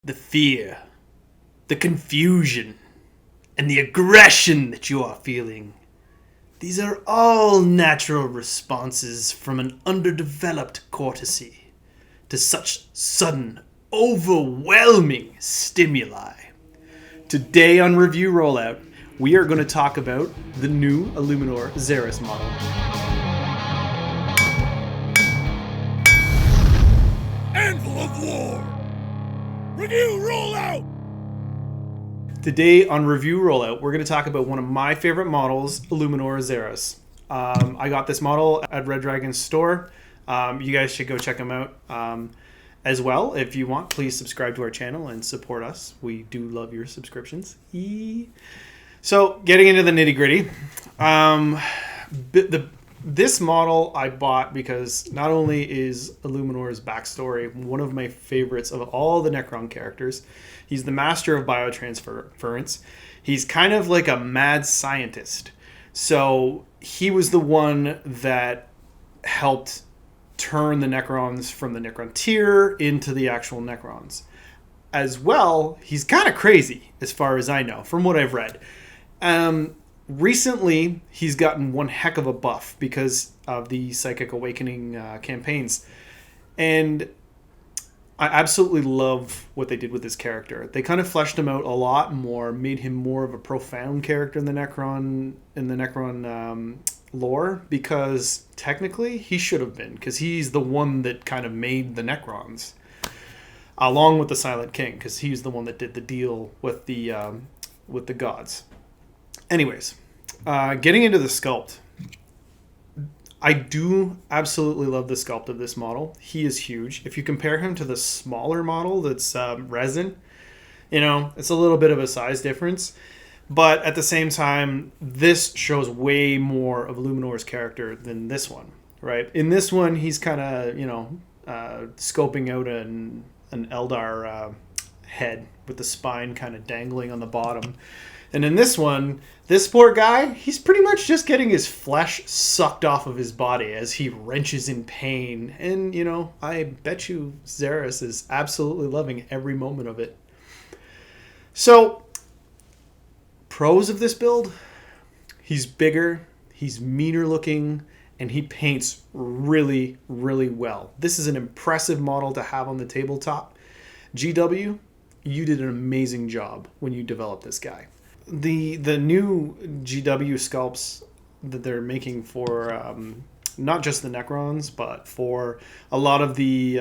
The fear, the confusion, and the aggression that you are feeling. These are all natural responses from an underdeveloped courtesy to such sudden, overwhelming stimuli. Today on Review Rollout, we are going to talk about the new Illuminor Szeras model. Anvil of War! Review Rollout! Today on Review Rollout, we're going to talk about one of my favorite models, Illuminor Szeras. I got this model at Red Dragon's store. You guys should go check them out. As well, if you want, please subscribe to our channel and support us. We do love your subscriptions. So, getting into the nitty-gritty. This model I bought because not only is Illuminor's backstory one of my favorites of all the Necron characters, he's the master of biotransference. He's kind of like a mad scientist. So he was the one that helped turn the Necrons from the Necron tier into the actual Necrons. As well, he's kind of crazy as far as I know, from what I've read. Recently, he's gotten one heck of a buff because of the Psychic Awakening campaigns. And I absolutely love what they did with this character. They kind of fleshed him out a lot more, made him more of a profound character in the Necron lore, because technically he should have been, because he's the one that kind of made the Necrons, along with the Silent King, because he's the one that did the deal with the gods. Anyways, getting into the sculpt. I do absolutely love the sculpt of this model. He is huge. If you compare him to the smaller model that's resin, it's a little bit of a size difference. But at the same time, this shows way more of Illuminor's character than this one, right? In this one, he's kind of, scoping out an Eldar head with the spine kind of dangling on the bottom. And in this one, this poor guy, he's pretty much just getting his flesh sucked off of his body as he wrenches in pain. And, I bet you Szeras is absolutely loving every moment of it. So, pros of this build, he's bigger, he's meaner looking, and he paints really, really well. This is an impressive model to have on the tabletop. GW, you did an amazing job when you developed this guy. The new GW sculpts that they're making for not just the Necrons, but for a lot of the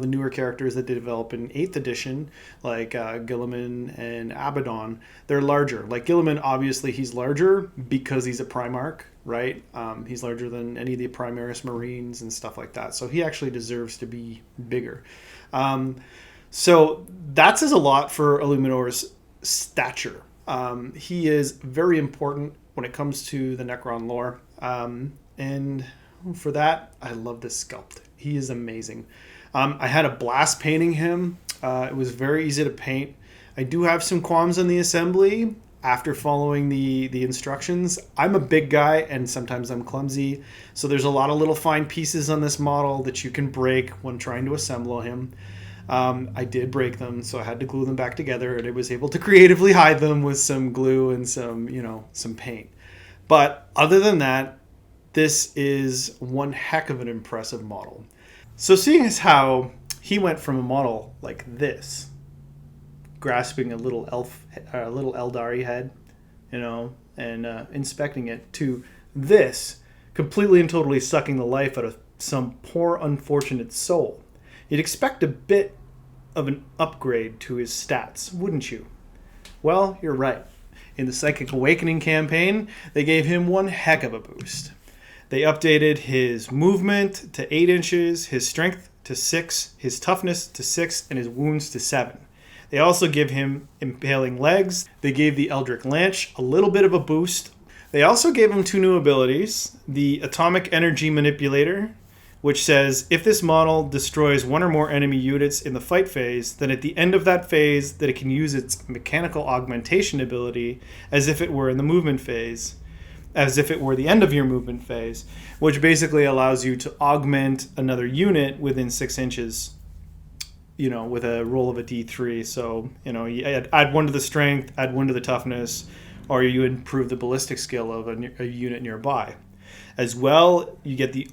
newer characters that they develop in 8th edition, like Guilliman and Abaddon, they're larger. Like Guilliman, obviously he's larger because he's a Primarch, right? He's larger than any of the Primaris Marines and stuff like that. So he actually deserves to be bigger. So that says a lot for Illuminor's stature. He is very important when it comes to the Necron lore. And for that, I love this sculpt. He is amazing. I had a blast painting him. It was very easy to paint. I do have some qualms on the assembly after following the instructions. I'm a big guy and sometimes I'm clumsy. So there's a lot of little fine pieces on this model that you can break when trying to assemble him. I did break them, so I had to glue them back together, and I was able to creatively hide them with some glue and some paint. But other than that, this is one heck of an impressive model. So seeing as how he went from a model like this, grasping a little Eldari head, and inspecting it, to this, completely and totally sucking the life out of some poor unfortunate soul, you'd expect a bit of an upgrade to his stats, wouldn't you? Well, you're right. In the Psychic Awakening campaign, they gave him one heck of a boost. They updated his movement to 8 inches, his strength to 6, his toughness to 6, and his wounds to 7. They also give him impaling legs. They gave the Eldritch Lance a little bit of a boost. They also gave him 2 new abilities, the Atomic Energy Manipulator, which says if this model destroys one or more enemy units in the fight phase, then at the end of that phase that it can use its mechanical augmentation ability as if it were in the movement phase, as if it were the end of your movement phase, which basically allows you to augment another unit within 6 inches with a roll of a D3. So, you add 1 to the strength, add 1 to the toughness, or you improve the ballistic skill of a unit nearby. As well, you get the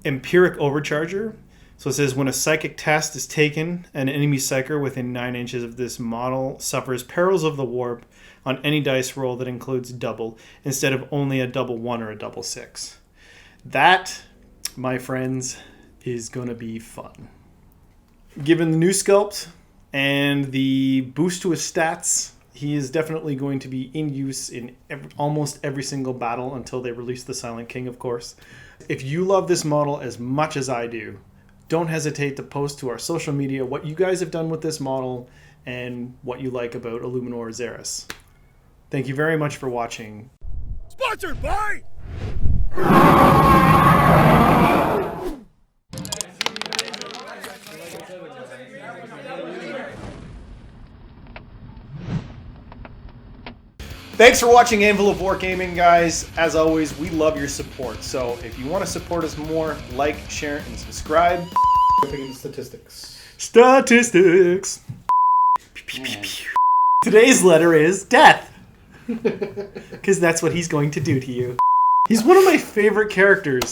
Empiric Overcharger. So it says when a psychic test is taken, an enemy psyker within 9 inches of this model suffers perils of the warp on any dice roll that includes double, instead of only a double 1 or a double 6. That, my friends, is going to be fun. Given the new sculpt and the boost to his stats, he is definitely going to be in use in almost every single battle until they release the Silent King, of course. If you love this model as much as I do, don't hesitate to post to our social media what you guys have done with this model and what you like about Illuminor Szeras. Thank you very much for watching. Sponsored by... Thanks for watching Anvil of War Gaming, guys. As always, we love your support. So if you want to support us more, like, share, and subscribe. Statistics. Statistics. Today's letter is death. Because that's what he's going to do to you. He's one of my favorite characters